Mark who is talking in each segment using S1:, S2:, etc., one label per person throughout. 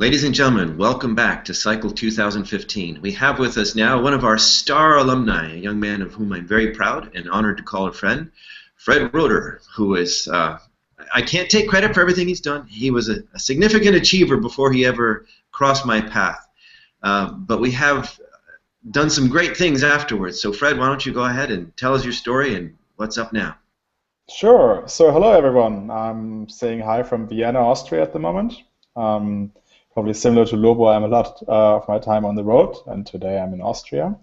S1: Ladies and gentlemen, welcome back to Cycle 2015. We have with us now one of our star alumni, a young man of whom I'm very proud and honored to call a friend, Fred Roeder, who is, I can't take credit for everything he's done. He was a significant achiever before he ever crossed my path. But we have done some great things afterwards. So Fred, why don't you go ahead and tell us your story and what's up now?
S2: Sure. So hello, everyone. I'm saying hi from Vienna, Austria at the moment. Probably similar to Lobo, I'm a lot of my time on the road, and today I'm in Austria.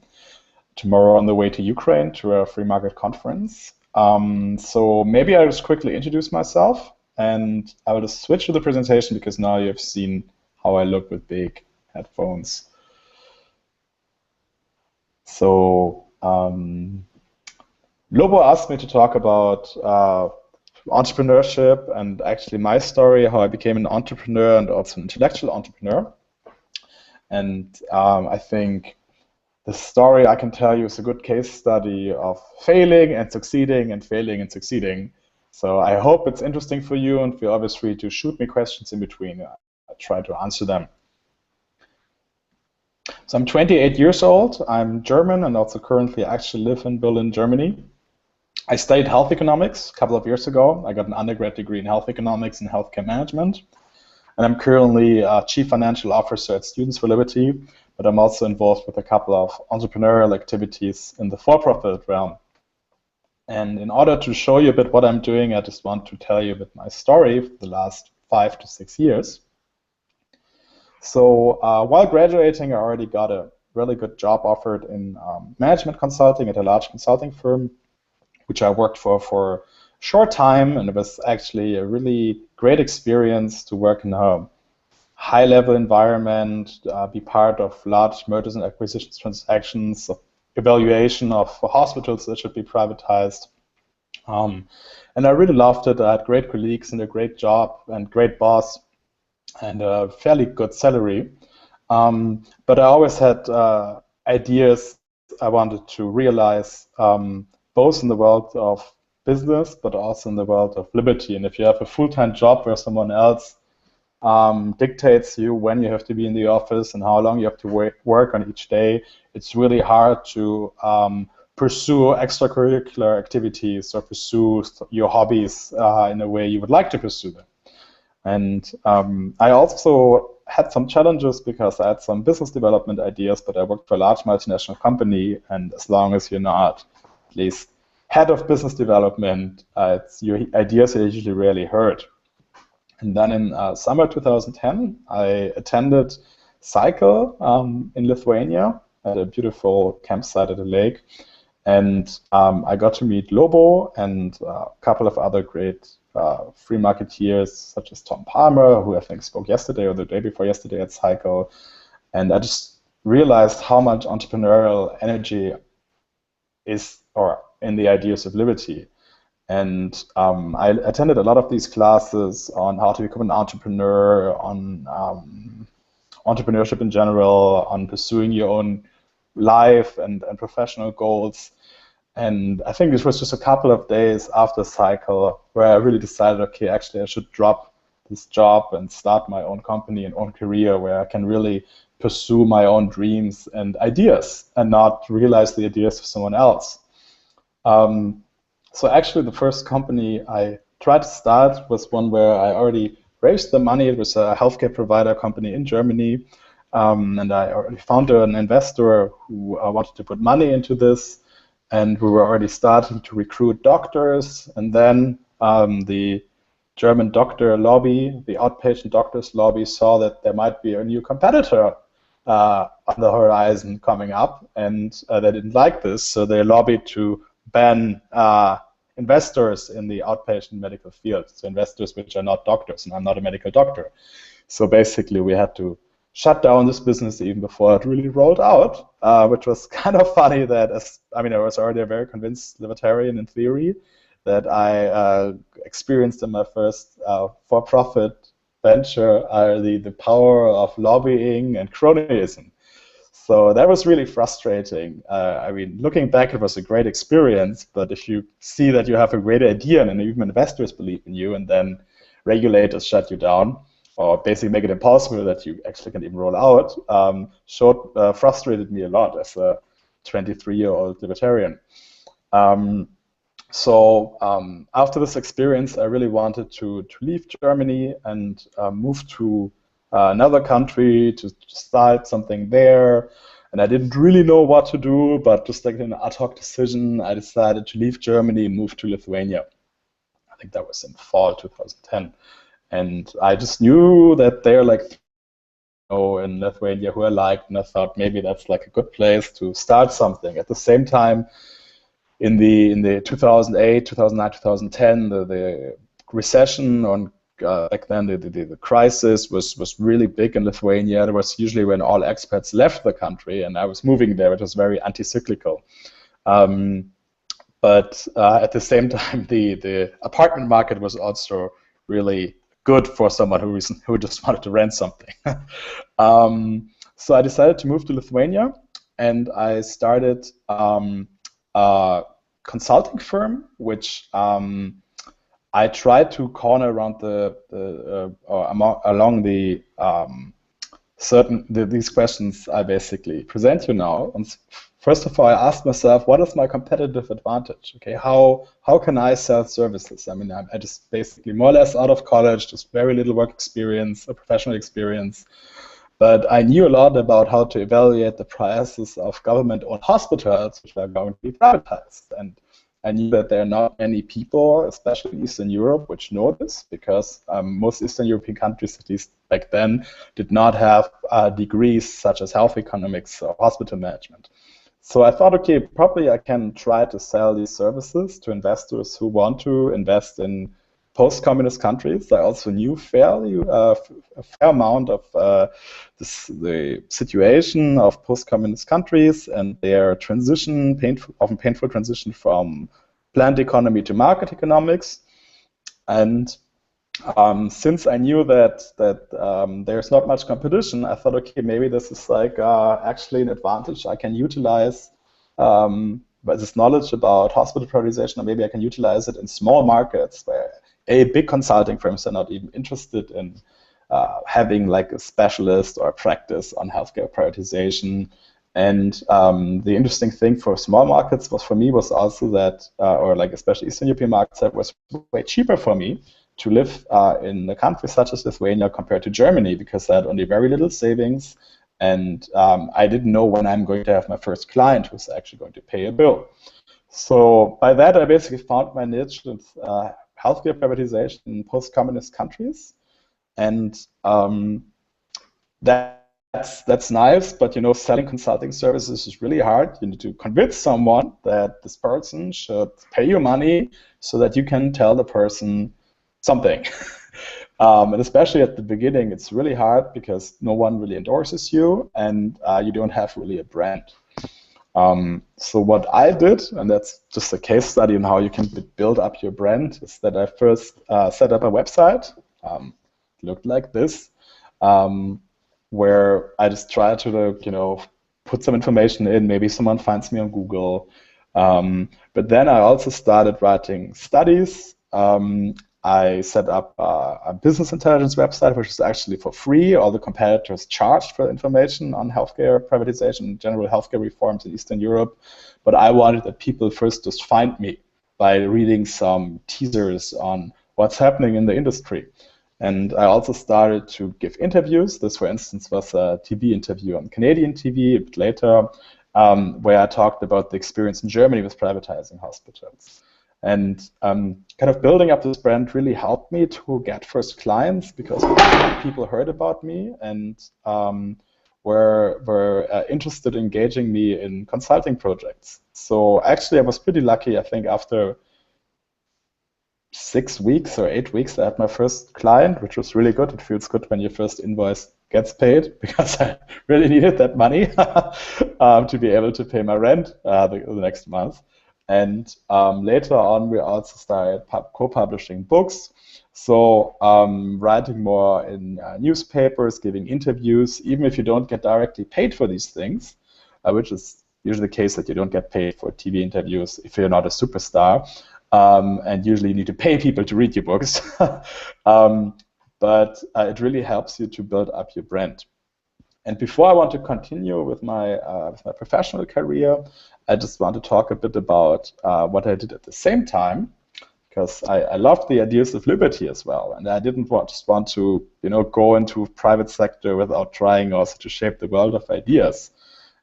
S2: Tomorrow on the way to Ukraine to a free market conference. So maybe I'll just quickly introduce myself, and I will just switch to the presentation because now you've seen how I look with big headphones. So Lobo asked me to talk about entrepreneurship and actually my story, how I became an entrepreneur and also an intellectual entrepreneur. And I think the story I can tell you is a good case study of failing and succeeding and failing and succeeding. So I hope it's interesting for you, and feel always free to shoot me questions in between. I try to answer them. So I'm 28 years old. I'm German and also currently actually live in Berlin, Germany. I studied health economics a couple of years ago. I got an undergrad degree in health economics and healthcare management. And I'm currently Chief Financial Officer at Students for Liberty, but I'm also involved with a couple of entrepreneurial activities in the for-profit realm. And in order to show you a bit what I'm doing, I just want to tell you a bit my story for the last 5 to 6 years. So while graduating, I already got a really good job offered in management consulting at a large consulting firm, which I worked for a short time, and it was actually a really great experience to work in a high-level environment, be part of large mergers and acquisitions transactions, evaluation of hospitals that should be privatized. And I really loved it. I had great colleagues and a great job and great boss and a fairly good salary. But I always had ideas I wanted to realize, both in the world of business, but also in the world of liberty. And if you have a full-time job where someone else dictates you when you have to be in the office and how long you have to work on each day, it's really hard to pursue extracurricular activities or pursue your hobbies in a way you would like to pursue them. And I also had some challenges because I had some business development ideas, but I worked for a large multinational company, and as long as you're not at least head of business development, your ideas are usually rarely heard. And then in summer 2010, I attended Cycle in Lithuania at a beautiful campsite at a lake. And I got to meet Lobo and a couple of other great free marketeers, such as Tom Palmer, who I think spoke yesterday or the day before yesterday at Cycle. And I just realized how much entrepreneurial energy is in the ideas of liberty. And I attended a lot of these classes on how to become an entrepreneur, on entrepreneurship in general, on pursuing your own life and professional goals. And I think this was just a couple of days after Cycle where I really decided, okay, actually I should drop this job and start my own company and own career where I can really pursue my own dreams and ideas and not realize the ideas of someone else. So actually the first company I tried to start was one where I already raised the money. It was a healthcare provider company in Germany. And I already found an investor who wanted to put money into this. And we were already starting to recruit doctors. And then the German doctor lobby, the outpatient doctors lobby, saw that there might be a new competitor on the horizon coming up. And they didn't like this. So they lobbied to ban investors in the outpatient medical field, so investors which are not doctors, and I'm not a medical doctor. So basically we had to shut down this business even before it really rolled out, which was kind of funny that, I was already a very convinced libertarian in theory, that I experienced in my first for-profit venture the power of lobbying and cronyism. So that was really frustrating. Looking back, it was a great experience, but if you see that you have a great idea and even investors believe in you and then regulators shut you down, or basically make it impossible that you actually can even roll out, frustrated me a lot as a 23-year-old libertarian. After this experience, I really wanted to leave Germany and move to another country to start something there. And I didn't really know what to do, but just like an ad hoc decision, I decided to leave Germany and move to Lithuania. I think that was in fall 2010. And I just knew that they're like in Lithuania who I liked, and I thought maybe that's like a good place to start something. At the same time, in the 2008, 2009, 2010, the recession on back then the crisis was really big in Lithuania. It was usually when all expats left the country, and I was moving there. It was very anti-cyclical. But at the same time, the apartment market was also really good for someone who just wanted to rent something. So I decided to move to Lithuania, and I started a consulting firm, which I tried to corner around along these questions I basically present you now. And first of all, I asked myself, what is my competitive advantage? Okay, how can I sell services? I mean, I just basically more or less out of college, just very little work experience, a professional experience. But I knew a lot about how to evaluate the prices of government-owned hospitals, which are going to be privatized. And I knew that there are not many people, especially in Eastern Europe, which know this, because most Eastern European countries, at least back then, did not have degrees such as health economics or hospital management. So I thought, okay, probably I can try to sell these services to investors who want to invest in post-communist countries. I also knew a fair amount of the situation of post-communist countries and their transition, often painful transition from planned economy to market economics. And since I knew that there's not much competition, I thought, okay, maybe this is like actually an advantage I can utilize. But this knowledge about hospital privatization, or maybe I can utilize it in small markets where big consulting firms are not even interested in having like a specialist or a practice on healthcare privatization. And the interesting thing for small markets was also that, or like especially Eastern European markets, that was way cheaper for me to live in a country such as Lithuania compared to Germany, because I had only very little savings, and I didn't know when I'm going to have my first client who's actually going to pay a bill. So by that, I basically found my niche with healthcare privatization in post-communist countries, and that's nice. But selling consulting services is really hard. You need to convince someone that this person should pay you money so that you can tell the person something. And especially at the beginning, it's really hard because no one really endorses you, and you don't have really a brand. So what I did, and that's just a case study on how you can build up your brand, is that I first set up a website. It looked like this, where I just try to, put some information in. Maybe someone finds me on Google. But then I also started writing studies. I set up a business intelligence website, which is actually for free. All the competitors charged for information on healthcare privatization, general healthcare reforms in Eastern Europe. But I wanted that people first just find me by reading some teasers on what's happening in the industry. And I also started to give interviews. This, for instance, was a TV interview on Canadian TV a bit later, where I talked about the experience in Germany with privatizing hospitals. And kind of building up this brand really helped me to get first clients, because people heard about me and were interested in engaging me in consulting projects. So actually, I was pretty lucky. I think after 6 weeks or 8 weeks, I had my first client, which was really good. It feels good when your first invoice gets paid, because I really needed that money to be able to pay my rent the next month. And later on, we also started co-publishing books. So writing more in newspapers, giving interviews, even if you don't get directly paid for these things, which is usually the case that you don't get paid for TV interviews if you're not a superstar. And usually you need to pay people to read your books. but it really helps you to build up your brand. And before I want to continue with my professional career, I just want to talk a bit about what I did at the same time, because I loved the ideas of liberty as well, and I didn't just want to go into private sector without trying also to shape the world of ideas.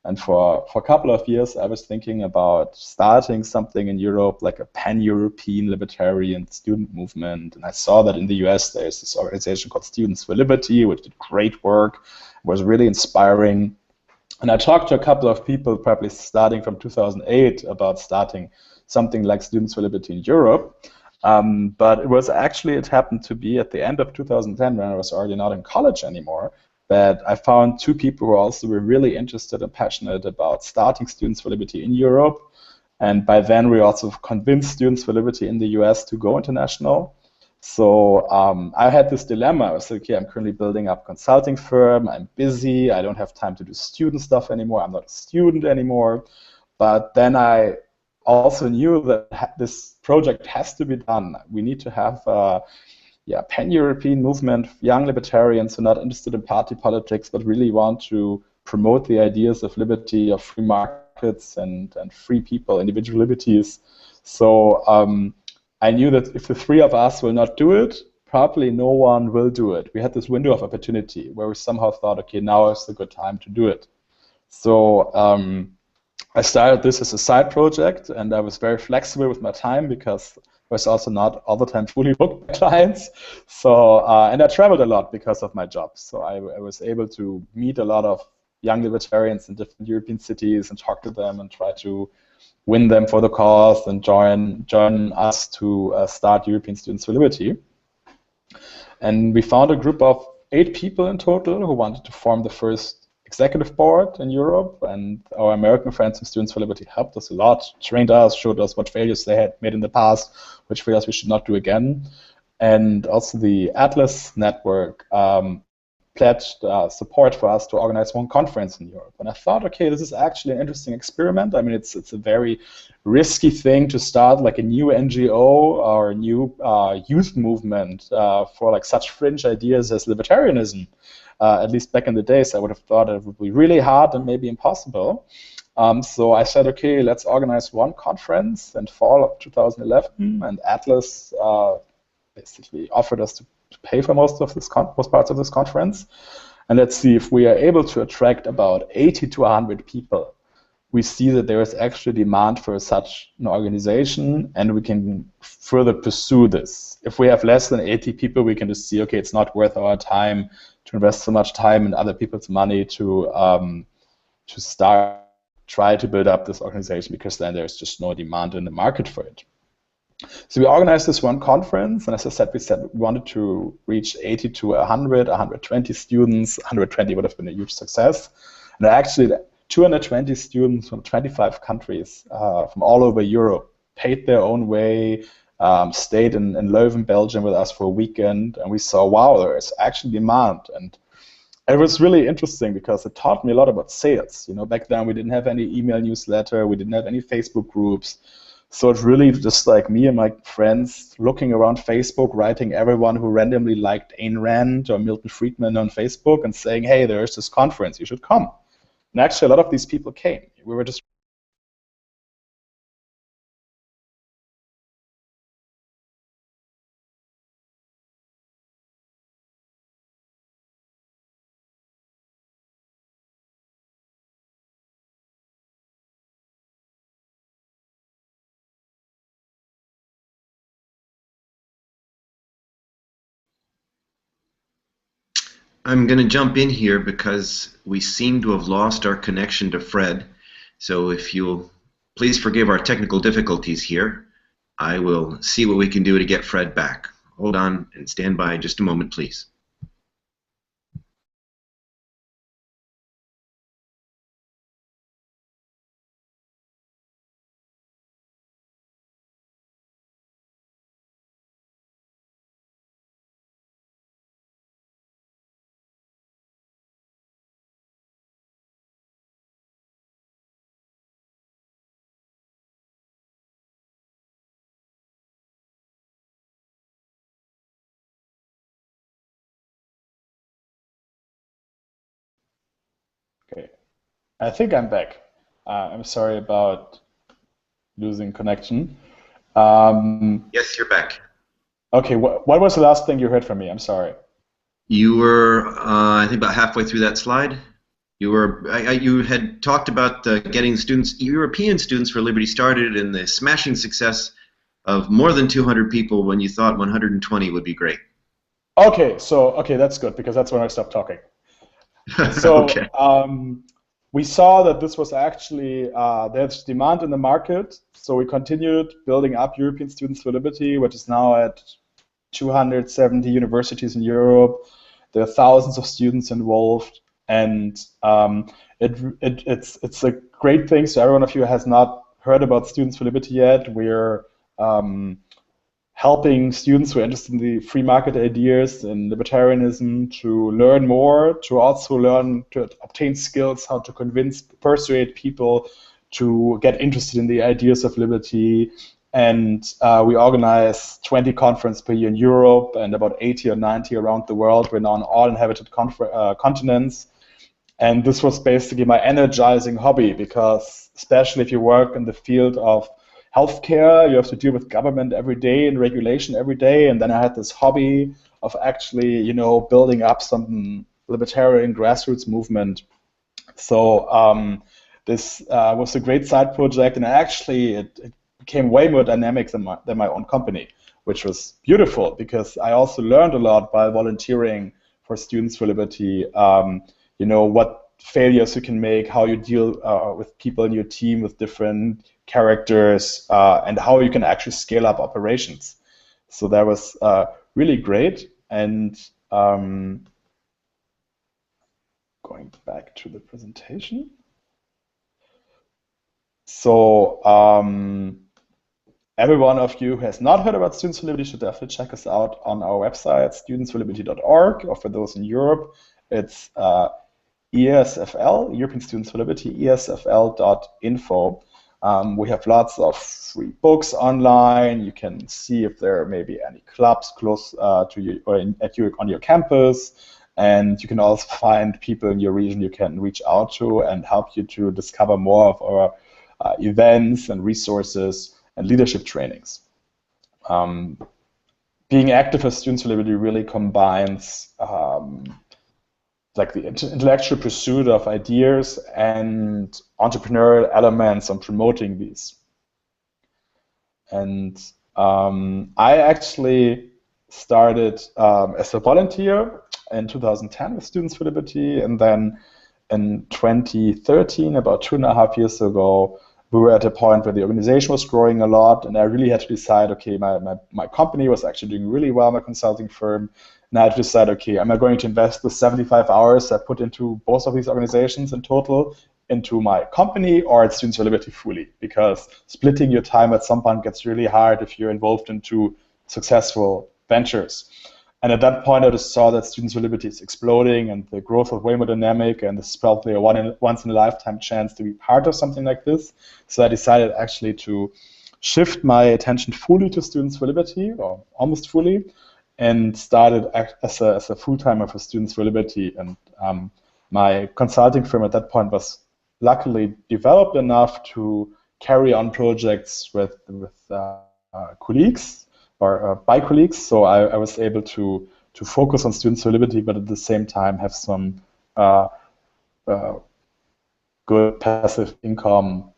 S2: And for a couple of years, I was thinking about starting something in Europe, like a pan-European libertarian student movement. And I saw that in the US, there's this organization called Students for Liberty, which did great work, was really inspiring. And I talked to a couple of people, probably starting from 2008, about starting something like Students for Liberty in Europe. But it happened to be at the end of 2010, when I was already not in college anymore, that I found two people who also were really interested and passionate about starting Students for Liberty in Europe. And by then, we also convinced Students for Liberty in the US to go international. So I had this dilemma. I was like, okay, I'm currently building up a consulting firm. I'm busy. I don't have time to do student stuff anymore. I'm not a student anymore. But then I also knew that this project has to be done. We need to have pan-European movement, young libertarians who are not interested in party politics, but really want to promote the ideas of liberty, of free markets, and free people, individual liberties. So I knew that if the three of us will not do it, probably no one will do it. We had this window of opportunity where we somehow thought, okay, now is the good time to do it. So I started this as a side project, and I was very flexible with my time because I was also not all the time fully booked by clients. So, and I traveled a lot because of my job. So I was able to meet a lot of young libertarians in different European cities and talk to them and try to win them for the cause and join us to start European Students for Liberty. And we found a group of 8 people in total who wanted to form the first executive board in Europe, and our American friends from Students for Liberty helped us a lot, trained us, showed us what failures they had made in the past, which failures we should not do again. And also the Atlas network pledged support for us to organize one conference in Europe. And I thought, okay, this is actually an interesting experiment. I mean, it's a very risky thing to start like a new NGO or a new youth movement for like such fringe ideas as libertarianism. At least back in the days, I would have thought it would be really hard and maybe impossible. So I said, okay, let's organize one conference in fall of 2011, and Atlas basically offered us to pay for most parts of this conference. And let's see if we are able to attract about 80 to 100 people. We see that there is actually demand for such an organization, and we can further pursue this. If we have less than 80 people, we can just see, okay, it's not worth our time to invest so much time and other people's money to try to build up this organization, because then there's just no demand in the market for it. So we organized this one conference, and as I said, we wanted to reach 80 to 100, 120 students. 120 would have been a huge success. And actually, 220 students from 25 countries from all over Europe paid their own way, stayed in Leuven, Belgium with us for a weekend, and we saw, wow, there is actually demand. And it was really interesting because it taught me a lot about sales. Back then we didn't have any email newsletter, we didn't have any Facebook groups. So it's really just like me and my friends looking around Facebook, writing everyone who randomly liked Ayn Rand or Milton Friedman on Facebook and saying, hey, there's this conference, you should come. And actually, a lot of these people came. We were just
S1: I'm going to jump in here because we seem to have lost our connection to Fred. So if you'll please forgive our technical difficulties here, I will see what we can do to get Fred back. Hold on and stand by just a moment, please.
S2: I think I'm back. I'm sorry about losing connection. Um,
S1: Yes, you're back.
S2: okay, what was the last thing you heard from me? I'm sorry.
S1: You were, I think, about halfway through that slide. You had talked about getting students, European students for Liberty started, and the smashing success of more than 200 people when you thought 120 would be great.
S2: Okay, that's good because that's when I stopped talking. So
S1: Okay.
S2: we saw that this was actually there's demand in the market, so we continued building up European Students for Liberty, which is now at 270 universities in Europe. There are thousands of students involved, and it's a great thing. So every one of you has not heard about Students for Liberty yet. We're helping students who are interested in the free market ideas and libertarianism to learn more, to also learn to obtain skills, how to persuade people to get interested in the ideas of liberty. And we organize 20 conferences per year in Europe and about 80 or 90 around the world. We're now on all inhabited continents. And this was basically my energizing hobby because especially if you work in the field of healthcare, you have to deal with government every day and regulation every day. And then I had this hobby of actually, building up some libertarian grassroots movement. So this was a great side project, and actually it became way more dynamic than my own company, which was beautiful because I also learned a lot by volunteering for Students for Liberty. What failures you can make, how you deal with people in your team with different characters, and how you can actually scale up operations. So that was really great. And going back to the presentation. So every one of you who has not heard about Students for Liberty should definitely check us out on our website, studentsforliberty.org, or for those in Europe, it's ESFL, European Students for Liberty, esfl.info. We have lots of free books online. You can see if there may be any clubs close to you or on your campus. And you can also find people in your region you can reach out to and help you to discover more of our events and resources and leadership trainings. Being active as Students for Liberty really combines like the intellectual pursuit of ideas and entrepreneurial elements on promoting these. And I actually started as a volunteer in 2010 with Students for Liberty, and then in 2013, about 2.5 years ago, we were at a point where the organization was growing a lot, and I really had to decide, okay, my company was actually doing really well, my consulting firm, and I had to decide, okay, am I going to invest the 75 hours I put into both of these organizations in total into my company or at Students for Liberty fully? Because splitting your time at some point gets really hard if you're involved in two successful ventures. And at that point, I just saw that Students for Liberty is exploding and the growth of way more dynamic, and this is probably a once-in-a-lifetime chance to be part of something like this. So I decided actually to shift my attention fully to Students for Liberty, or almost fully, and started as a full-timer for Students for Liberty. And my consulting firm at that point was luckily developed enough to carry on projects with colleagues, or by colleagues, so I was able to focus on Students for Liberty, but at the same time have some good passive income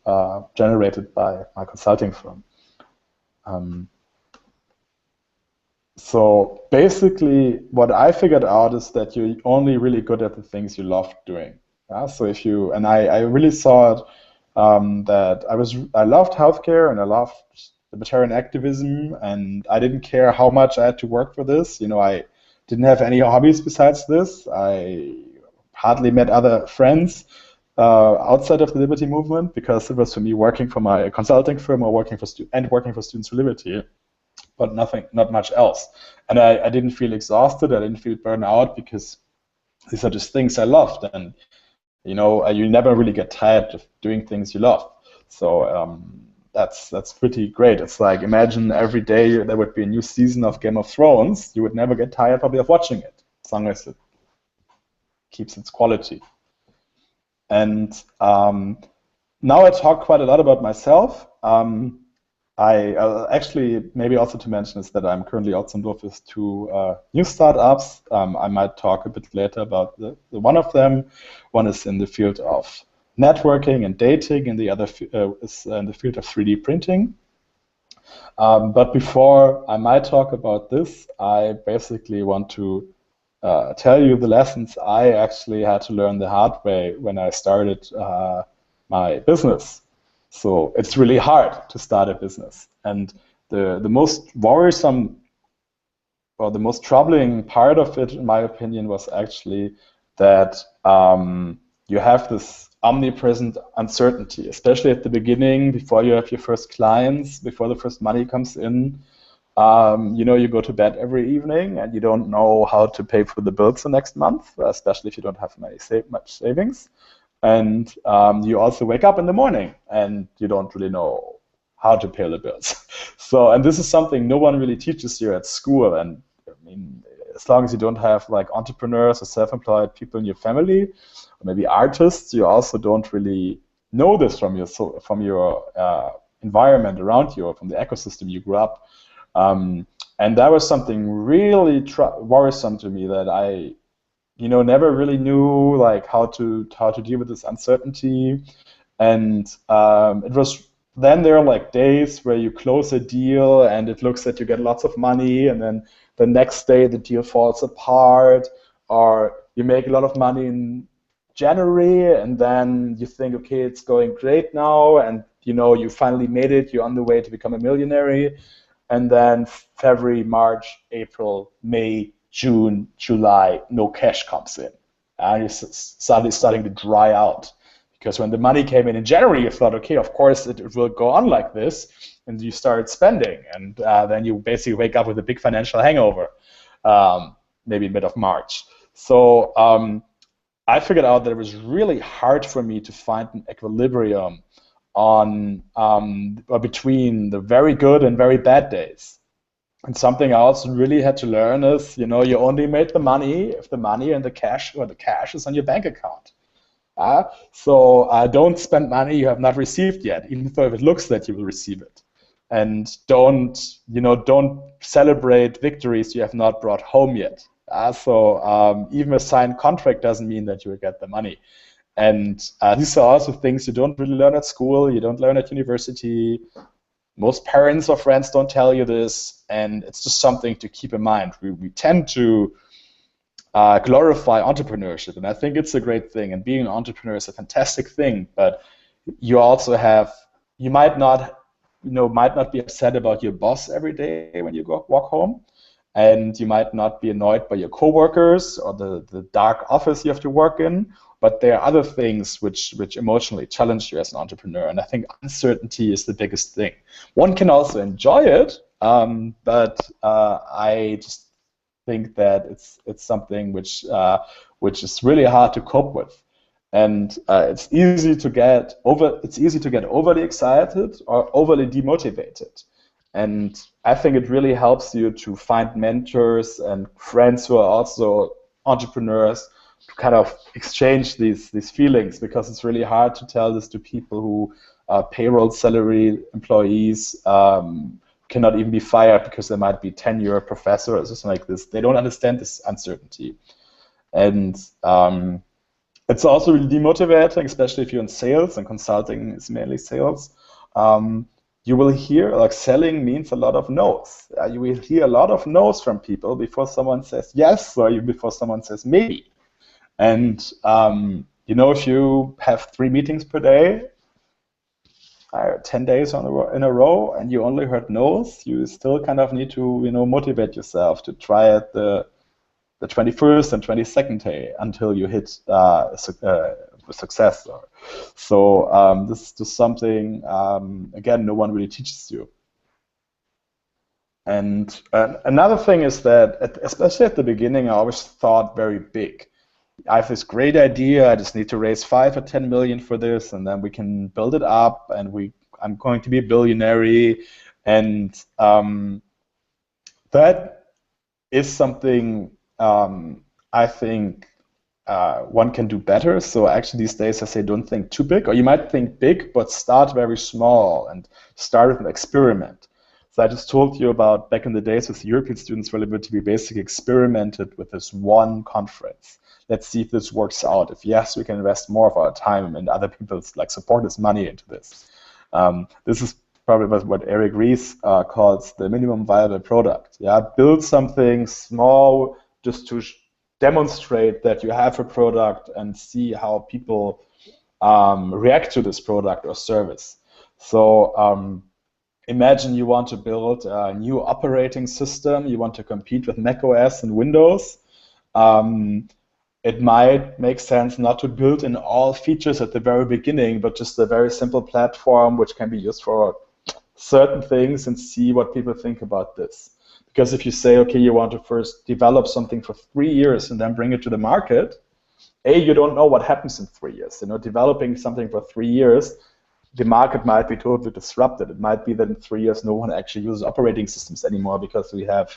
S2: generated by my consulting firm. So basically, what I figured out is that you're only really good at the things you love doing. So if you, and I really saw it that I loved healthcare and I loved libertarian activism, and I didn't care how much I had to work for this. I didn't have any hobbies besides this. I hardly met other friends outside of the Liberty movement because it was for me working for my consulting firm or working for Students for Liberty, but not much else. And I didn't feel exhausted. I didn't feel burned out because these are just things I loved, and you never really get tired of doing things you love. So that's pretty great. It's like, imagine every day there would be a new season of Game of Thrones. You would never get tired probably of watching it, as long as it keeps its quality. And now I talk quite a lot about myself. I actually, maybe also to mention is that I'm currently also involved with two new startups. I might talk a bit later about the one of them. One is in the field of networking and dating, and the other is in the field of 3D printing. But before I might talk about this, I basically want to tell you the lessons I actually had to learn the hard way when I started my business. So it's really hard to start a business. And the most worrisome or the most troubling part of it, in my opinion, was actually that you have this omnipresent uncertainty, especially at the beginning, before you have your first clients, before the first money comes in. You go to bed every evening and you don't know how to pay for the bills the next month, especially if you don't have much savings. And you also wake up in the morning and you don't really know how to pay the bills. So, and this is something no one really teaches you at school. And I mean, as long as you don't have like entrepreneurs or self-employed people in your family, or maybe artists, you also don't really know this from your environment around you or from the ecosystem you grew up. And that was something really worrisome to me, that I never really knew like how to deal with this uncertainty. And it was then there are like days where you close a deal and it looks that you get lots of money, and then the next day the deal falls apart, or you make a lot of money in January and then you think, okay, it's going great now, and you finally made it, you're on the way to become a millionaire, and then February, March, April, May, June, July, no cash comes in. And you're suddenly starting to dry out. Because when the money came in January, you thought, okay, of course it will go on like this, and you start spending, and then you basically wake up with a big financial hangover, maybe mid of March. So I figured out that it was really hard for me to find an equilibrium on between the very good and very bad days. And something I also really had to learn is, you only made the money if the money and the cash is on your bank account. So don't spend money you have not received yet, even though if it looks that you will receive it. And don't celebrate victories you have not brought home yet. So even a signed contract doesn't mean that you will get the money. And these are also things you don't really learn at school, you don't learn at university. Most parents or friends don't tell you this, and it's just something to keep in mind. We tend to glorify entrepreneurship, and I think it's a great thing, and being an entrepreneur is a fantastic thing, but you might not be upset about your boss every day when you walk home, and you might not be annoyed by your coworkers or the dark office you have to work in, but there are other things which emotionally challenge you as an entrepreneur, and I think uncertainty is the biggest thing. One can also enjoy it, but I just think that it's something which is really hard to cope with, and it's easy to get overly excited or overly demotivated. And I think it really helps you to find mentors and friends who are also entrepreneurs to kind of exchange these feelings, because it's really hard to tell this to people who are payroll salary employees, cannot even be fired because they might be tenure professor or something like this. They don't understand this uncertainty. And it's also really demotivating, especially if you're in sales, and consulting is mainly sales. You will hear, like, selling means a lot of no's. You will hear a lot of no's from people before someone says yes, or even before someone says maybe. And if you have 3 meetings per day, 10 days in a row, and you only heard no's, you still kind of need to motivate yourself to try it the 21st and 22nd day until you hit success. So this is just something, again, no one really teaches you. And another thing is that, especially at the beginning, I always thought very big. I have this great idea, I just need to raise 5 or 10 million for this, and then we can build it up, and I'm going to be a billionaire. And that is something I think one can do better. So actually these days I say don't think too big, or you might think big, but start very small and start with an experiment. So I just told you about back in the days with European Students for Liberty, we basically experimented with this one conference. Let's see if this works out. If yes, we can invest more of our time and other people's like supporters' money into this. This is probably what Eric Ries calls the minimum viable product. Yeah, build something small just to demonstrate that you have a product and see how people react to this product or service. So imagine you want to build a new operating system. You want to compete with macOS and Windows. It might make sense not to build in all features at the very beginning, but just a very simple platform which can be used for certain things and see what people think about this. Because if you say, okay, you want to first develop something for 3 years and then bring it to the market, you don't know what happens in 3 years. Developing something for 3 years, the market might be totally disrupted. It might be that in 3 years no one actually uses operating systems anymore because we have,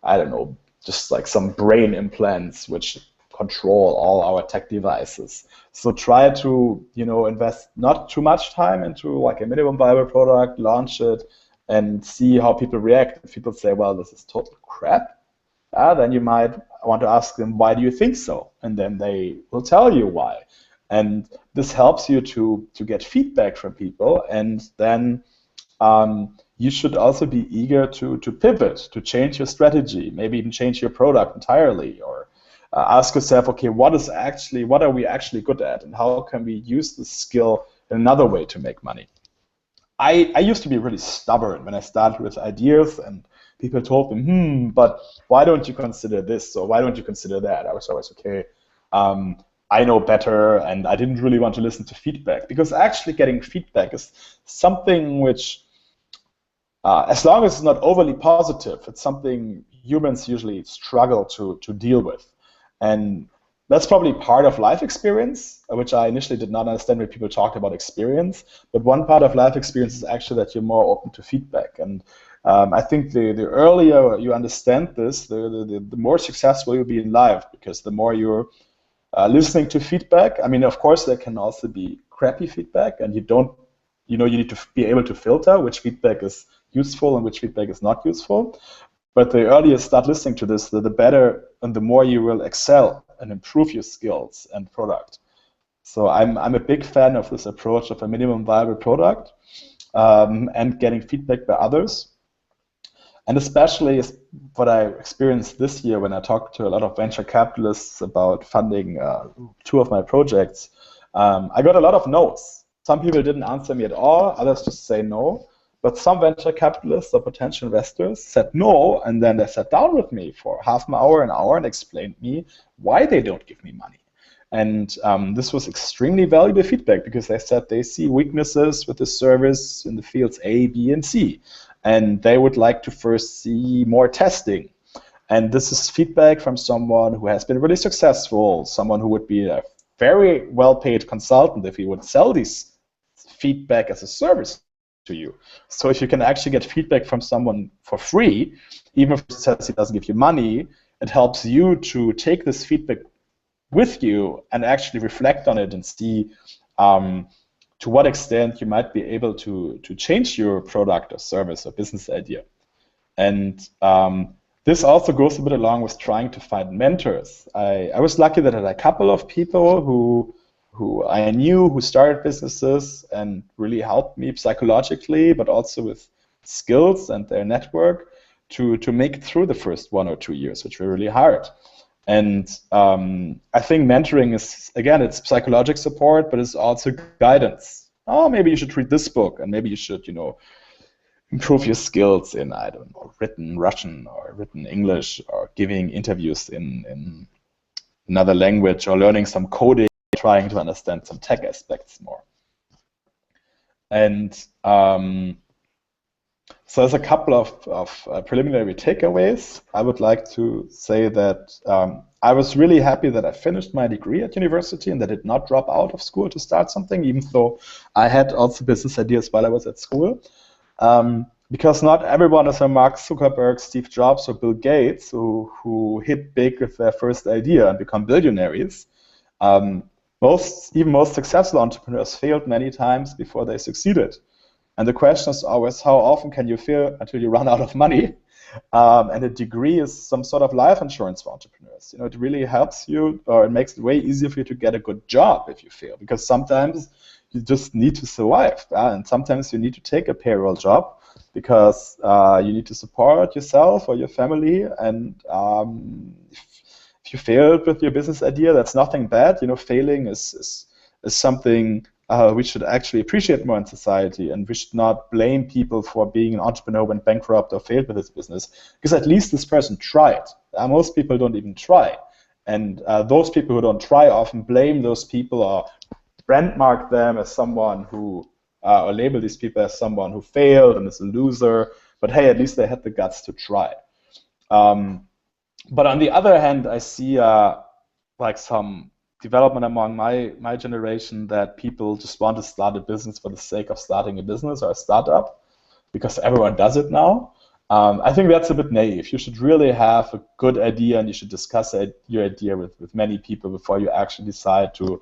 S2: I don't know, just like some brain implants which control all our tech devices. So try to, invest not too much time into like a minimum viable product, launch it, and see how people react. If people say, well, this is total crap, then you might want to ask them, why do you think so? And then they will tell you why. And this helps you to get feedback from people. And then you should also be eager to pivot, to change your strategy, maybe even change your product entirely, or ask yourself, okay, what are we actually good at? And how can we use this skill in another way to make money? I used to be really stubborn when I started with ideas, and people told me, but why don't you consider this, or why don't you consider that? I was always, okay, I know better, and I didn't really want to listen to feedback, because actually getting feedback is something which, as long as it's not overly positive, it's something humans usually struggle to deal with. And that's probably part of life experience, which I initially did not understand when people talked about experience. But one part of life experience is actually that you're more open to feedback. And I think the earlier you understand this, the more successful you'll be in life, because the more you're listening to feedback. I mean, of course, there can also be crappy feedback, and you need to be able to filter which feedback is useful and which feedback is not useful. But the earlier you start listening to this, the better and the more you will excel and improve your skills and product. So I'm a big fan of this approach of a minimum viable product and getting feedback by others. And especially what I experienced this year when I talked to a lot of venture capitalists about funding 2 of my projects, I got a lot of no's. Some people didn't answer me at all, others just say no. But some venture capitalists or potential investors said no, and then they sat down with me for half an hour, and explained me why they don't give me money. And this was extremely valuable feedback, because they said they see weaknesses with the service in the fields A, B, and C. And they would like to first see more testing. And this is feedback from someone who has been really successful, someone who would be a very well-paid consultant if he would sell this feedback as a service to you. So if you can actually get feedback from someone for free, even if it says he doesn't give you money, it helps you to take this feedback with you and actually reflect on it and see to what extent you might be able to change your product or service or business idea. And this also goes a bit along with trying to find mentors. I was lucky that I had a couple of people who I knew who started businesses and really helped me psychologically, but also with skills and their network to make it through the first 1 or 2 years, which were really hard. And I think mentoring is, again, it's psychological support, but it's also guidance. Oh, maybe you should read this book, and maybe you should, improve your skills in, I don't know, written Russian or written English, or giving interviews in another language, or learning some coding, trying to understand some tech aspects more. And so there's a couple of preliminary takeaways. I would like to say that I was really happy that I finished my degree at university and that I did not drop out of school to start something, even though I had also business ideas while I was at school. because not everyone is a Mark Zuckerberg, Steve Jobs, or Bill Gates who hit big with their first idea and become billionaires. Um, even most successful entrepreneurs failed many times before they succeeded. And the question is always, how often can you fail until you run out of money? And a degree is some sort of life insurance for entrepreneurs. It really helps you, or it makes it way easier for you to get a good job if you fail, because sometimes you just need to survive, and sometimes you need to take a payroll job because you need to support yourself or your family. And if you failed with your business idea, that's nothing bad. Failing is something we should actually appreciate more in society, and we should not blame people for being an entrepreneur when bankrupt or failed with his business, because at least this person tried. Most people don't even try, and those people who don't try often blame those people or brandmark them as someone who, or label these people as someone who failed and is a loser. But hey, at least they had the guts to try. But on the other hand, I see like some development among my generation that people just want to start a business for the sake of starting a business or a startup because everyone does it now. I think that's a bit naive. You should really have a good idea, and you should discuss your idea with many people before you actually decide to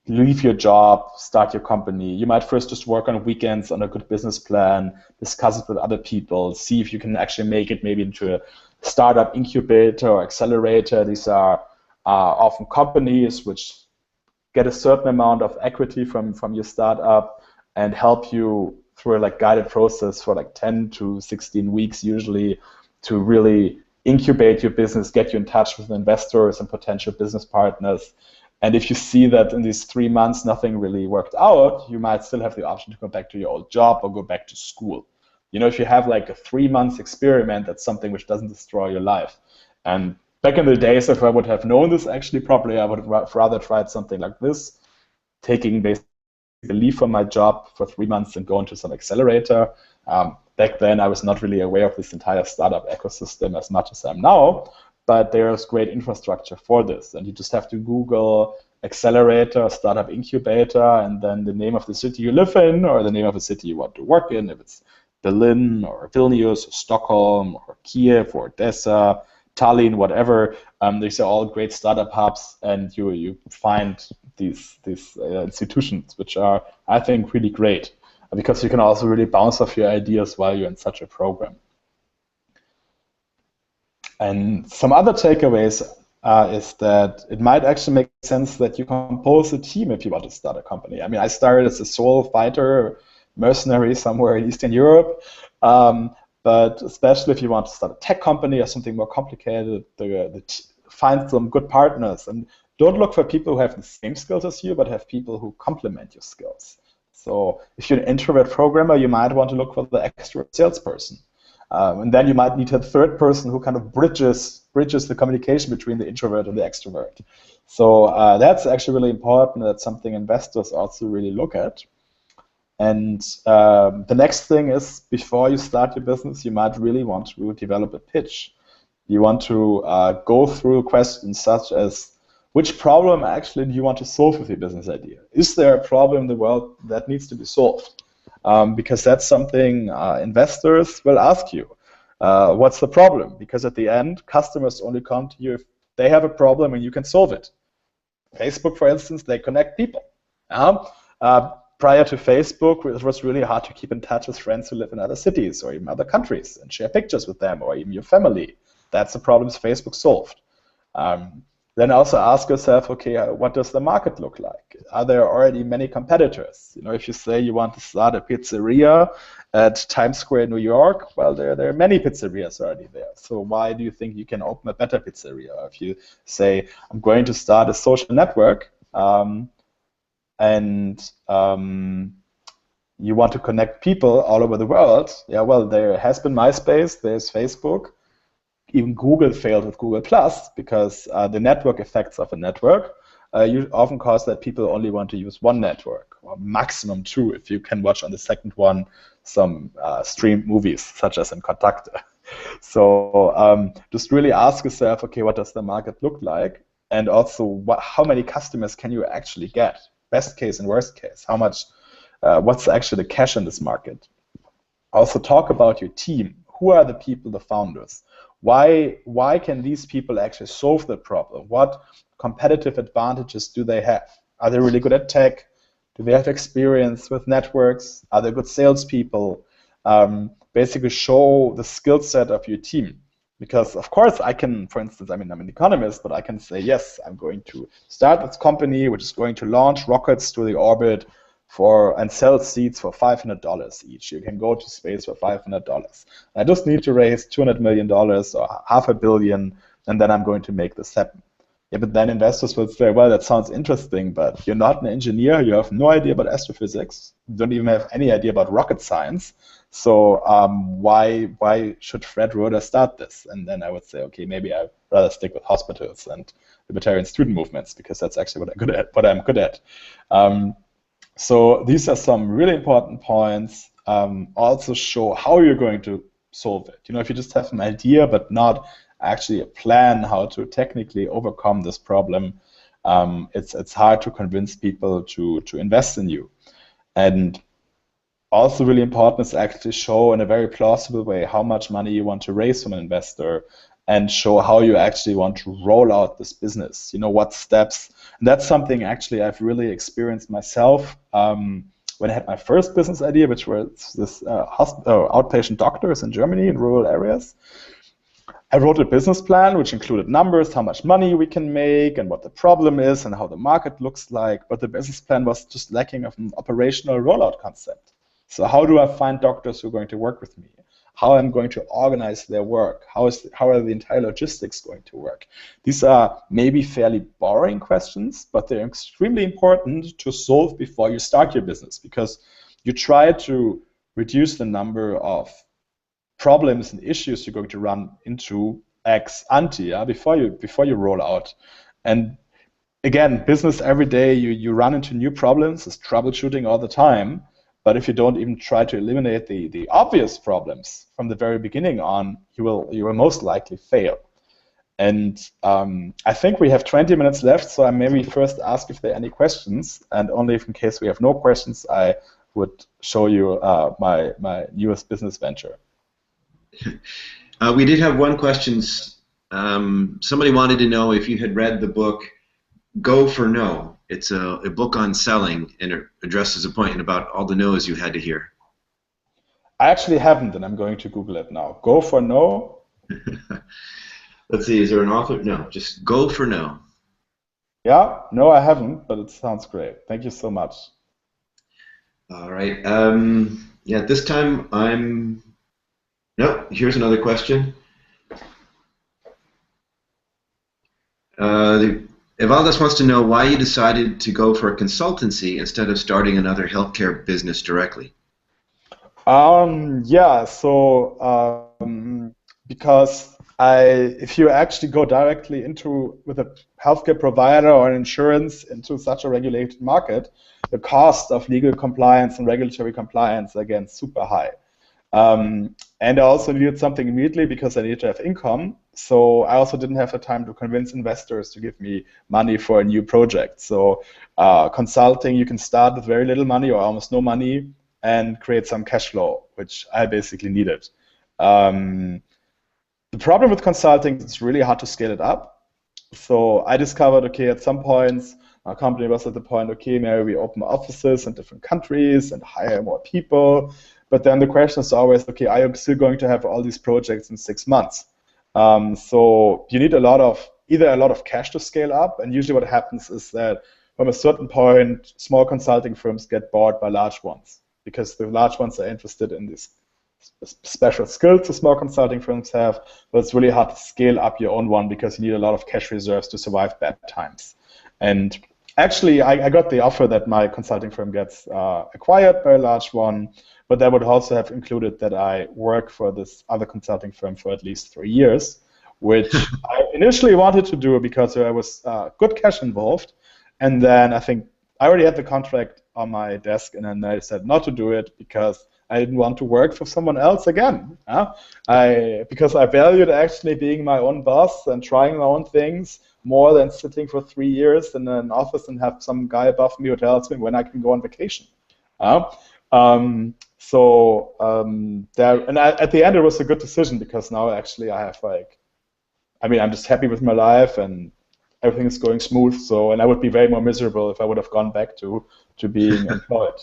S2: leave your job, start your company. You might first just work on weekends on a good business plan, discuss it with other people, see if you can actually make it maybe into a startup incubator or accelerator. These are often companies which get a certain amount of equity from your startup and help you through a guided process for 10 to 16 weeks usually to really incubate your business, get you in touch with investors and potential business partners. And if you see that in these 3 months nothing really worked out, you might still have the option to go back to your old job or go back to school. If you have a 3 months experiment, that's something which doesn't destroy your life. And back in the days, if I would have known this, actually, probably I would have rather tried something like this, taking basically leave from my job for 3 months and go into some accelerator. Back then, I was not really aware of this entire startup ecosystem as much as I'm now, but there's great infrastructure for this. And you just have to Google accelerator, startup incubator, and then the name of the city you live in or the name of the city you want to work in, if it's Berlin or Vilnius or Stockholm or Kiev or Odessa, Tallinn, whatever. These are all great startup hubs, and you find these institutions, which are, I think, really great, because you can also really bounce off your ideas while you're in such a program. And some other takeaways is that it might actually make sense that you compose a team if you want to start a company. I mean, I started as a sole fighter, mercenary somewhere in Eastern Europe. But especially if you want to start a tech company or something more complicated, find some good partners. And don't look for people who have the same skills as you, but have people who complement your skills. So if you're an introvert programmer, you might want to look for the extrovert salesperson. And then you might need a third person who kind of bridges the communication between the introvert and the extrovert. So that's actually really important. That's something investors also really look at. And the next thing is, before you start your business, you might really want to develop a pitch. You want to go through questions such as, which problem actually do you want to solve with your business idea? Is there a problem in the world that needs to be solved? Because that's something investors will ask you. What's the problem? Because at the end, customers only come to you if they have a problem and you can solve it. Facebook, for instance, they connect people. Prior to Facebook, it was really hard to keep in touch with friends who live in other cities or even other countries and share pictures with them, or even your family. That's the problems Facebook solved. Then also ask yourself, okay, what does the market look like? Are there already many competitors? If you say you want to start a pizzeria at Times Square, New York, well, there are many pizzerias already there. So why do you think you can open a better pizzeria? If you say, I'm going to start a social network, and you want to connect people all over the world, yeah, well, there has been MySpace, there's Facebook. Even Google failed with Google Plus because the network effects of a network you often cause that people only want to use one network, or maximum two if you can watch on the second one some streamed movies, such as in Kontakte. So just really ask yourself, okay, what does the market look like? And also, how many customers can you actually get? Best case and worst case. How much? What's actually the cash in this market? also talk about your team. Who are the people, the founders? Why can these people actually solve the problem? What competitive advantages do they have? Are they really good at tech? Do they have experience with networks? Are they good salespeople? Basically show the skill set of your team. Because of course I can, for instance, I mean, I'm an economist, but I can say, yes, I'm going to start this company which is going to launch rockets to the orbit and sell seeds for $500 each. You can go to space for $500. I just need to raise $200 million or $500 million, and then I'm going to make this happen. Yeah, but then investors will say, well, that sounds interesting, but you're not an engineer, you have no idea about astrophysics, you don't even have any idea about rocket science. So why should Fred Roeder start this? And then I would say, okay, maybe I'd rather stick with hospitals and libertarian student movements, because that's actually what I'm good at. So these are some really important points. Also show how you're going to solve it. If you just have an idea but not actually a plan how to technically overcome this problem, it's hard to convince people to invest in you. And also really important is actually show in a very plausible way how much money you want to raise from an investor, and show how you actually want to roll out this business, what steps. And that's something actually I've really experienced myself when I had my first business idea, which was this outpatient doctors in Germany in rural areas. I wrote a business plan which included numbers, how much money we can make and what the problem is and how the market looks like, but the business plan was just lacking of an operational rollout concept. So how do I find doctors who are going to work with me? How I'm going to organize their work? How are the entire logistics going to work? These are maybe fairly boring questions, but they're extremely important to solve before you start your business, because you try to reduce the number of problems and issues you're going to run into ex ante before you roll out. And again, business every day, you run into new problems. It's troubleshooting all the time. But if you don't even try to eliminate the obvious problems from the very beginning on, you will most likely fail. And I think we have 20 minutes left, so I maybe first ask if there are any questions, and only if in case we have no questions, I would show you my newest business venture.
S1: We did have one question. Somebody wanted to know if you had read the book Go for No. It's a book on selling, and it addresses a point about all the no's you had to hear.
S2: I actually haven't, and I'm going to Google it now. Go for No?
S1: Let's see, is there an author? No, just Go for No.
S2: Yeah, no, I haven't, but it sounds great. Thank you so much.
S1: All right. Yeah, at this time No, here's another question. Evaldas wants to know why you decided to go for a consultancy instead of starting another healthcare business directly.
S2: Yeah, so because if you actually go directly with a healthcare provider or an insurance into such a regulated market, the cost of legal compliance and regulatory compliance, again, super high. And I also needed something immediately because I needed to have income. So I also didn't have the time to convince investors to give me money for a new project. So consulting, you can start with very little money or almost no money and create some cash flow, which I basically needed. The problem with consulting is it's really hard to scale it up. So I discovered, okay, at some points, our company was at the point, okay, maybe we open offices in different countries and hire more people. But then the question is always, okay, are you still going to have all these projects in 6 months? So you need either a lot of cash to scale up, and usually what happens is that from a certain point, small consulting firms get bought by large ones because the large ones are interested in these special skills the small consulting firms have, but it's really hard to scale up your own one because you need a lot of cash reserves to survive bad times. And actually, I got the offer that my consulting firm gets acquired by a large one, but that would also have included that I work for this other consulting firm for at least 3 years, which I initially wanted to do because there was good cash involved. And then I think I already had the contract on my desk, and then I said not to do it because I didn't want to work for someone else again. Because I valued actually being my own boss and trying my own things more than sitting for 3 years in an office and have some guy above me who tells me when I can go on vacation. At the end, it was a good decision because now actually I have I'm just happy with my life and everything is going smooth. So, and I would be very more miserable if I would have gone back to being employed.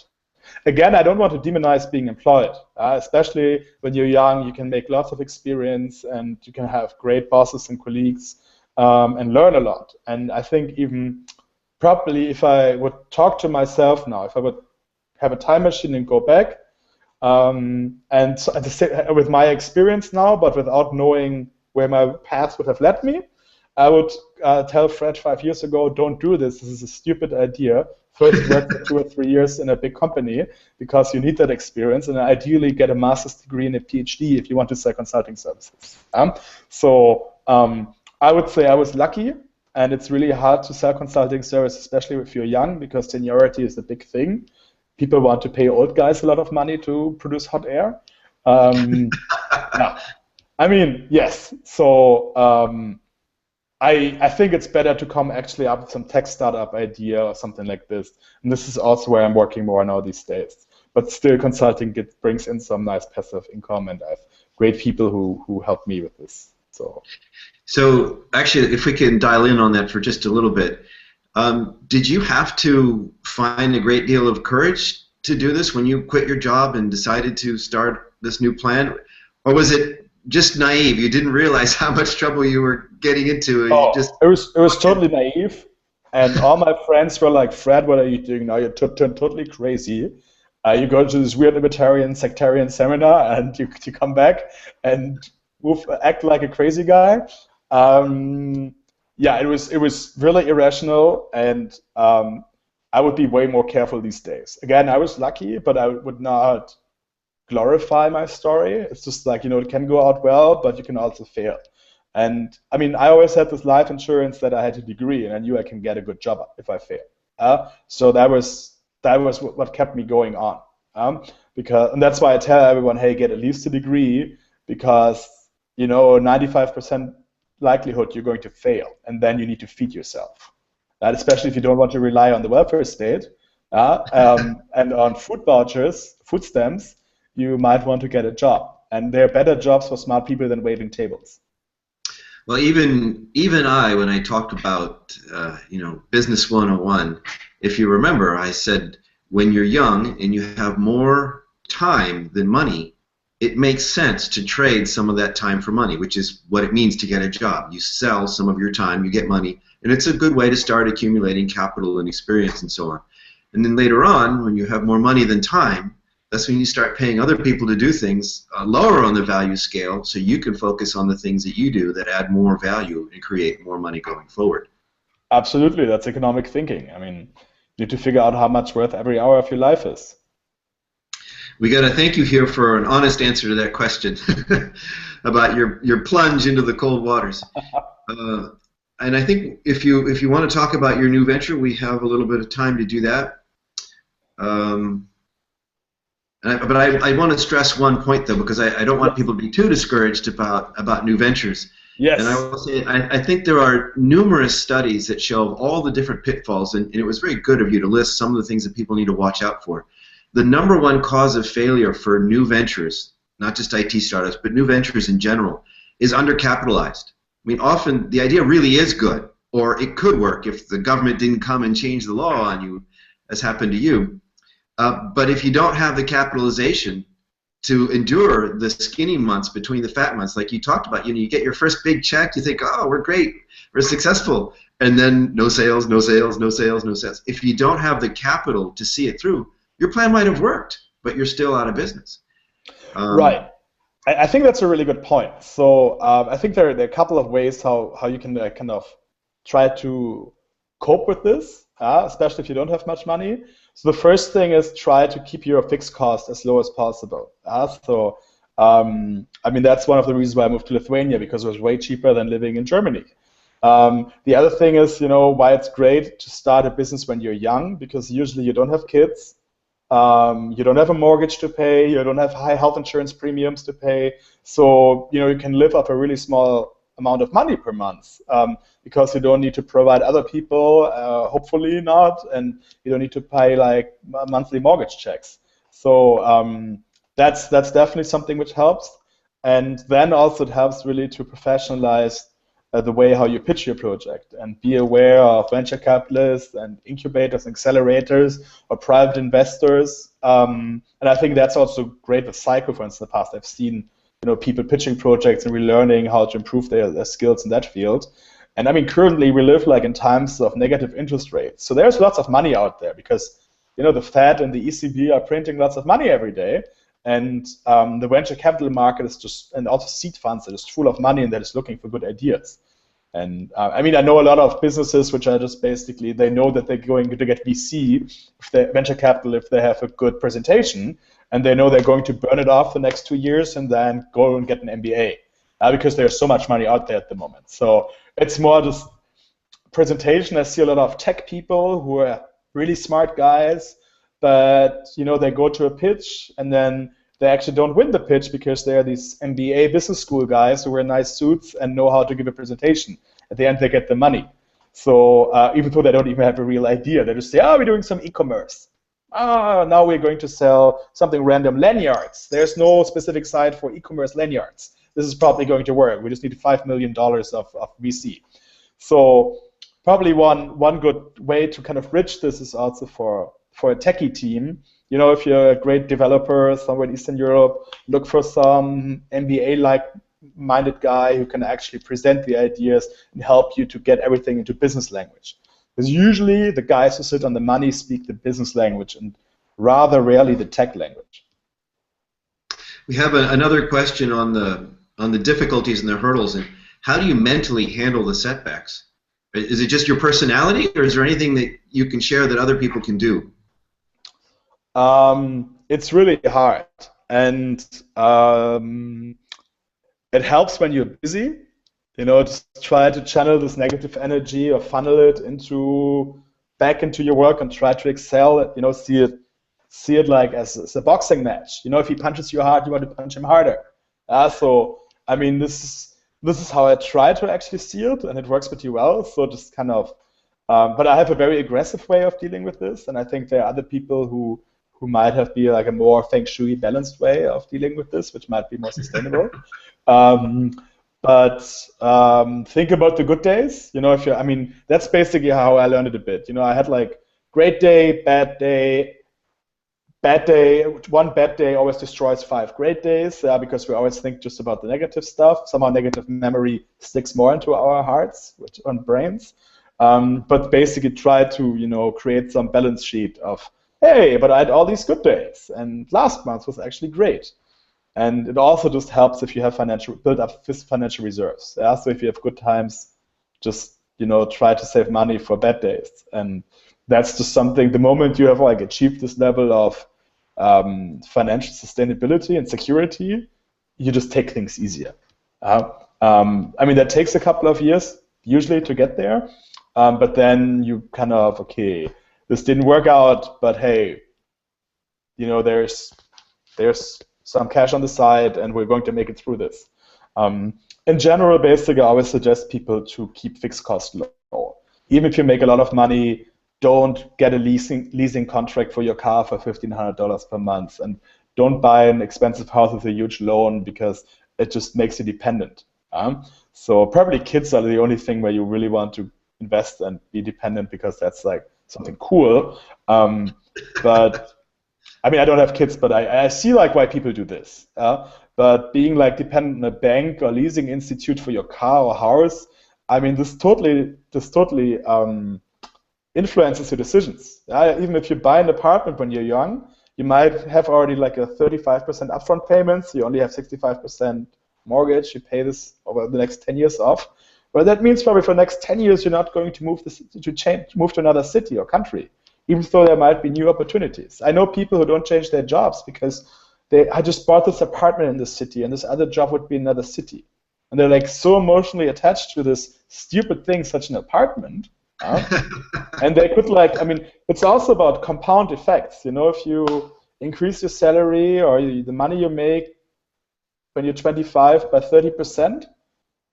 S2: Again, I don't want to demonize being employed, especially when you're young. You can make lots of experience and you can have great bosses and colleagues and learn a lot. And I think even probably if I would talk to myself now, if I would have a time machine and go back, with my experience now, but without knowing where my path would have led me, I would tell Fred 5 years ago, don't do this. This is a stupid idea. First work for 2 or 3 years in a big company because you need that experience, and ideally get a master's degree and a PhD if you want to sell consulting services. I would say I was lucky, and it's really hard to sell consulting services, especially if you're young, because seniority is a big thing. People want to pay old guys a lot of money to produce hot air. Yeah. I mean, yes. So I think it's better to come actually up with some tech startup idea or something like this. And this is also where I'm working more now these days. But still, consulting brings in some nice passive income, and I have great people who help me with this.
S1: So actually, if we can dial in on that for just a little bit, did you have to find a great deal of courage to do this when you quit your job and decided to start this new plan? Or was it just naive? You didn't realize how much trouble you were getting into.
S2: It was totally naive. And all my friends were like, Fred, what are you doing now? You're totally crazy. You go to this weird libertarian sectarian seminar and you come back and act like a crazy guy. Yeah, it was really irrational, and I would be way more careful these days. Again, I was lucky, but I would not glorify my story. It's just like, it can go out well, but you can also fail. And I mean, I always had this life insurance that I had a degree, and I knew I can get a good job if I fail. So that was what kept me going on. And that's why I tell everyone, hey, get at least a degree, because 95% likelihood you're going to fail, and then you need to feed yourself. Especially if you don't want to rely on the welfare state and on food vouchers, food stamps, you might want to get a job. And there are better jobs for smart people than waiting tables.
S1: Well, even I, when I talked about Business 101, if you remember, I said when you're young and you have more time than money, it makes sense to trade some of that time for money, which is what it means to get a job. You sell some of your time, you get money, and it's a good way to start accumulating capital and experience and so on. And then later on, when you have more money than time, that's when you start paying other people to do things lower on the value scale, so you can focus on the things that you do that add more value and create more money going forward.
S2: Absolutely, that's economic thinking. I mean, you need to figure out how much worth every hour of your life is.
S1: We got to thank you here for an honest answer to that question about your plunge into the cold waters. And I think if you want to talk about your new venture, we have a little bit of time to do that. But I want to stress one point, though, because I don't want people to be too discouraged about new ventures.
S2: Yes.
S1: And I will say, I think there are numerous studies that show all the different pitfalls, and it was very good of you to list some of the things that people need to watch out for. The number one cause of failure for new ventures, not just IT startups, but new ventures in general, is undercapitalized. I mean, often the idea really is good, or it could work if the government didn't come and change the law on you, as happened to you. But if you don't have the capitalization to endure the skinny months between the fat months, like you talked about, you get your first big check, you think, oh, we're great, we're successful, and then no sales, no sales, no sales, no sales. If you don't have the capital to see it through, your plan might have worked, but you're still out of business.
S2: Right. I think that's a really good point. So I think there are a couple of ways how you can kind of try to cope with this, especially if you don't have much money. So the first thing is try to keep your fixed cost as low as possible. I mean, that's one of the reasons why I moved to Lithuania, because it was way cheaper than living in Germany. The other thing is, why it's great to start a business when you're young, because usually you don't have kids. You don't have a mortgage to pay, you don't have high health insurance premiums to pay, so you can live off a really small amount of money per month, because you don't need to provide other people, hopefully not, and you don't need to pay like monthly mortgage checks. So that's definitely something which helps. And then also it helps really to professionalize the way how you pitch your project and be aware of venture capitalists and incubators, accelerators, or private investors. And I think that's also great with Cycle, for instance. In the past, I've seen people pitching projects and relearning how to improve their skills in that field. And I mean, currently we live like in times of negative interest rates. So there's lots of money out there because the Fed and the ECB are printing lots of money every day. And the venture capital market is just, and also seed funds are just full of money and they're just looking for good ideas. And I mean, I know a lot of businesses which are just basically, they know that they're going to get VC, if they venture capital, if they have a good presentation, and they know they're going to burn it off the next 2 years and then go and get an MBA because there's so much money out there at the moment. So it's more just presentation. I see a lot of tech people who are really smart guys, but they go to a pitch and then they actually don't win the pitch because they are these MBA business school guys who wear nice suits and know how to give a presentation. At the end, they get the money. So even though they don't even have a real idea, they just say, we're doing some e-commerce. Now we're going to sell something random, lanyards. There's no specific site for e-commerce lanyards. This is probably going to work. We just need $5 million of VC. So probably one good way to kind of bridge this is also for a techie team. If you're a great developer somewhere in Eastern Europe, look for some MBA-like minded guy who can actually present the ideas and help you to get everything into business language. Because usually the guys who sit on the money speak the business language and rather rarely the tech language.
S1: We have another question on the difficulties and the hurdles, and how do you mentally handle the setbacks? Is it just your personality, or is there anything that you can share that other people can do?
S2: It's really hard, and it helps when you're busy. Just try to channel this negative energy or funnel it back into your work and try to excel. See it like as a boxing match. If he punches you hard, you want to punch him harder. So I mean, this is how I try to actually see it, and it works pretty well. So just kind of, but I have a very aggressive way of dealing with this, and I think there are other people who might have be like a more feng shui balanced way of dealing with this, which might be more sustainable. But think about the good days. I mean, that's basically how I learned it a bit. I had like great day, bad day, bad day. One bad day always destroys 5 great days because we always think just about the negative stuff. Somehow negative memory sticks more into our hearts and brains. But basically try to create some balance sheet of, hey, but I had all these good days, and last month was actually great. And it also just helps if you have build up financial reserves. So if you have good times, just try to save money for bad days. And that's just something. The moment you have like achieved this level of financial sustainability and security, you just take things easier. I mean, that takes a couple of years usually to get there, but then you kind of this didn't work out, but hey, there's some cash on the side, and we're going to make it through this. In general, basically, I always suggest people to keep fixed costs low. Even if you make a lot of money, don't get a leasing contract for your car for $1,500 per month, and don't buy an expensive house with a huge loan because it just makes you dependent. So probably kids are the only thing where you really want to invest and be dependent because that's like something cool. But I mean, I don't have kids, but I see like why people do this. But being like dependent on a bank or leasing institute for your car or house, I mean, this totally influences your decisions. Even if you buy an apartment when you're young, you might have already like a 35% upfront payment, so you only have 65% mortgage. You pay this over the next 10 years off. Well, that means probably for the next 10 years you're not going to move to another city or country, even though there might be new opportunities. I know people who don't change their jobs because I just bought this apartment in this city and this other job would be in another city. And they're like so emotionally attached to this stupid thing, such an apartment. And they could I mean, it's also about compound effects. If you increase your salary or the money you make when you're 25 by 30%,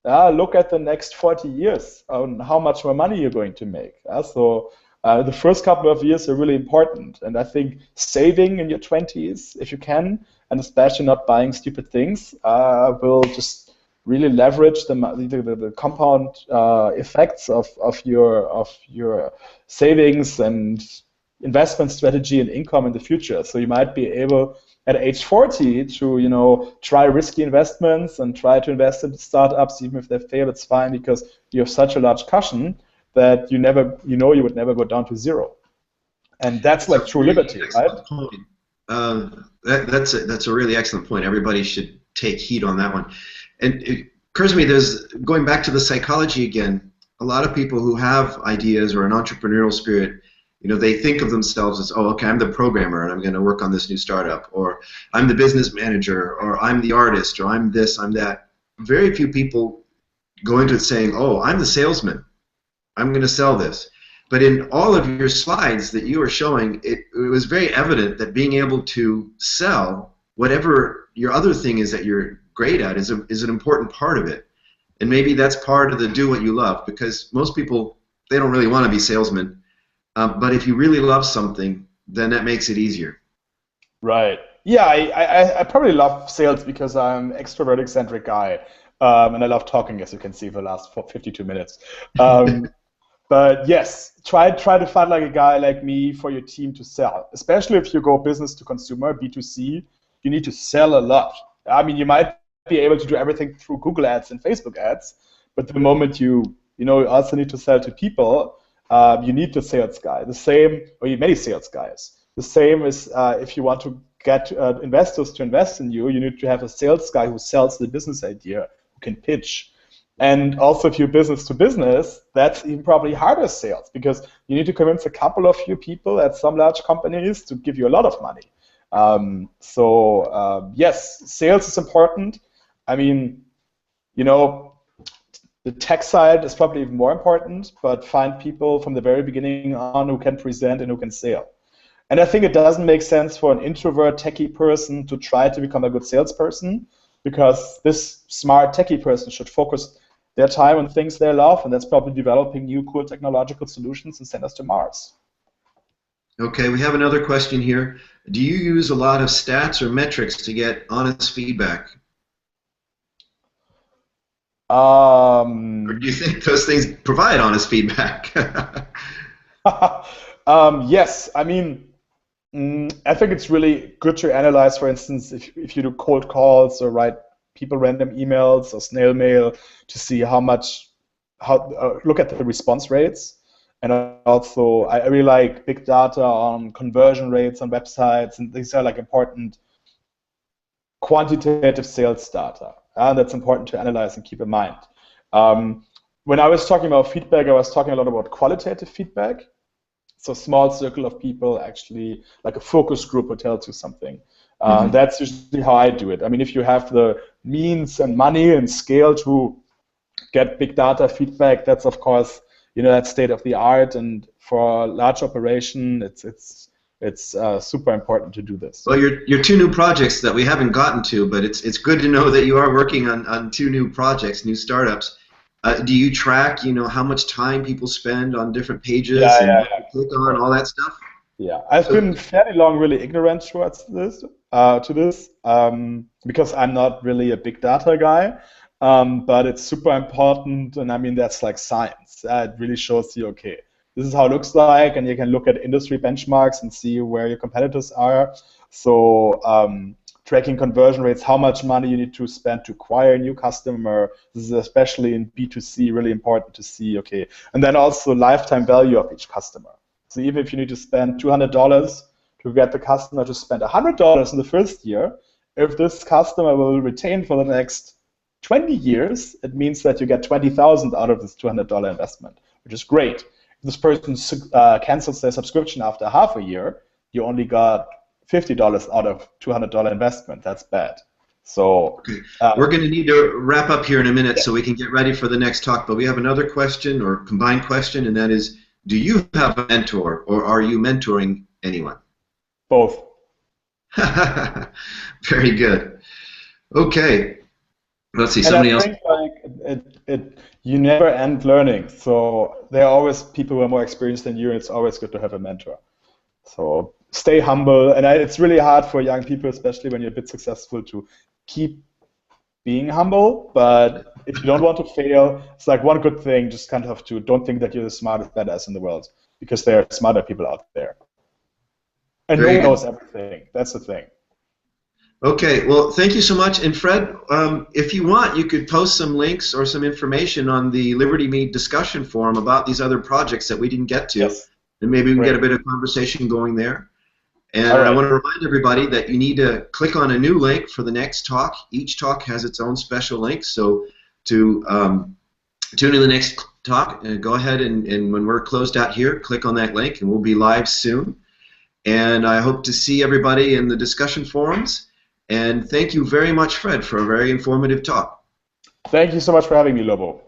S2: look at the next 40 years on how much more money you're going to make. So The first couple of years are really important, and I think saving in your 20s, if you can, and especially not buying stupid things, will just really leverage the compound effects of your savings and investment strategy and income in the future. So you might be able at age 40 to try risky investments and try to invest in startups. Even if they fail, it's fine, because you have such a large cushion that you would never go down to zero. And that's like true liberty, right?
S1: That's a really excellent point. Everybody should take heed on that one. And it occurs to me, going back to the psychology again, a lot of people who have ideas or an entrepreneurial spirit, they think of themselves as, oh, okay, I'm the programmer and I'm going to work on this new startup, or I'm the business manager, or I'm the artist, or I'm this, I'm that. Very few people go into it saying, oh, I'm the salesman. I'm going to sell this. But in all of your slides that you were showing, it was very evident that being able to sell whatever your other thing is that you're great at is an important part of it. And maybe that's part of the do what you love, because most people, they don't really want to be salesmen. But if you really love something, then that makes it easier.
S2: Right. Yeah, I probably love sales because I'm an extrovert, eccentric guy. And I love talking, as you can see, for the last 52 minutes. But yes, try to find like a guy like me for your team to sell. Especially if you go business to consumer, B2C, you need to sell a lot. I mean, you might be able to do everything through Google ads and Facebook ads, but the moment you also need to sell to people, you need the sales guy. The same, or many sales guys. The same is if you want to get investors to invest in you, you need to have a sales guy who sells the business idea, who can pitch. And also, if you're business to business, that's even probably harder sales, because you need to convince a couple of few people at some large companies to give you a lot of money. Yes, sales is important. I mean, the tech side is probably even more important, but find people from the very beginning on who can present and who can sell. And I think it doesn't make sense for an introvert techie person to try to become a good salesperson, because this smart techie person should focus their time on things they love, and that's probably developing new cool technological solutions and send us to Mars.
S1: Okay, we have another question here. Do you use a lot of stats or metrics to get honest feedback? Or do you think those things provide honest feedback?
S2: Yes, I mean, I think it's really good to analyze, for instance, if you do cold calls or write people random emails or snail mail, to see look at the response rates. And also, I really like big data on conversion rates on websites, and these are like important quantitative sales data. And that's important to analyze and keep in mind. When I was talking about feedback, I was talking a lot about qualitative feedback. So a small circle of people, actually, like a focus group who tells you something. That's usually how I do it. I mean, if you have the means and money and scale to get big data feedback, that's of course, that's state of the art. And for a large operation, it's super important to do this.
S1: Well, your two new projects that we haven't gotten to, but it's good to know that you are working on two new projects, new startups. Do you track, how much time people spend on different pages and click on all that stuff?
S2: Yeah, I've been fairly long really ignorant towards this, because I'm not really a big data guy. But it's super important, and I mean, that's like science. It really shows you, okay, this is how it looks like, and you can look at industry benchmarks and see where your competitors are. So tracking conversion rates, how much money you need to spend to acquire a new customer. This is especially in B2C really important to see, okay. And then also lifetime value of each customer. So even if you need to spend $200 to get the customer to spend $100 in the first year, if this customer will retain for the next 20 years, it means that you get $20,000 out of this $200 investment, which is great. If this person cancels their subscription after half a year, you only got $50 out of $200 investment. That's bad. So
S1: we're going to need to wrap up here in a minute so we can get ready for the next talk. But we have another question, or combined question, and that is, do you have a mentor, or are you mentoring anyone?
S2: Both.
S1: Very good. Okay. Let's see.
S2: Somebody else. Like you never end learning. So there are always people who are more experienced than you, and it's always good to have a mentor. So stay humble, and it's really hard for young people, especially when you're a bit successful, to keep being humble. But if you don't want to fail, it's like one good thing, just kind of have to don't think that you're the smartest badass in the world, because there are smarter people out there. And no one knows everything. That's the thing.
S1: Okay, well, thank you so much. And Fred, if you want, you could post some links or some information on the Liberty.me discussion forum about these other projects that we didn't get to.
S2: Yes.
S1: And maybe we can get a bit of conversation going there. And
S2: All right.
S1: I want to remind everybody that you need to click on a new link for the next talk. Each talk has its own special link. So to tune in the next talk, go ahead and when we're closed out here, click on that link, and we'll be live soon. And I hope to see everybody in the discussion forums. And thank you very much, Fred, for a very informative talk.
S2: Thank you so much for having me, Lobo.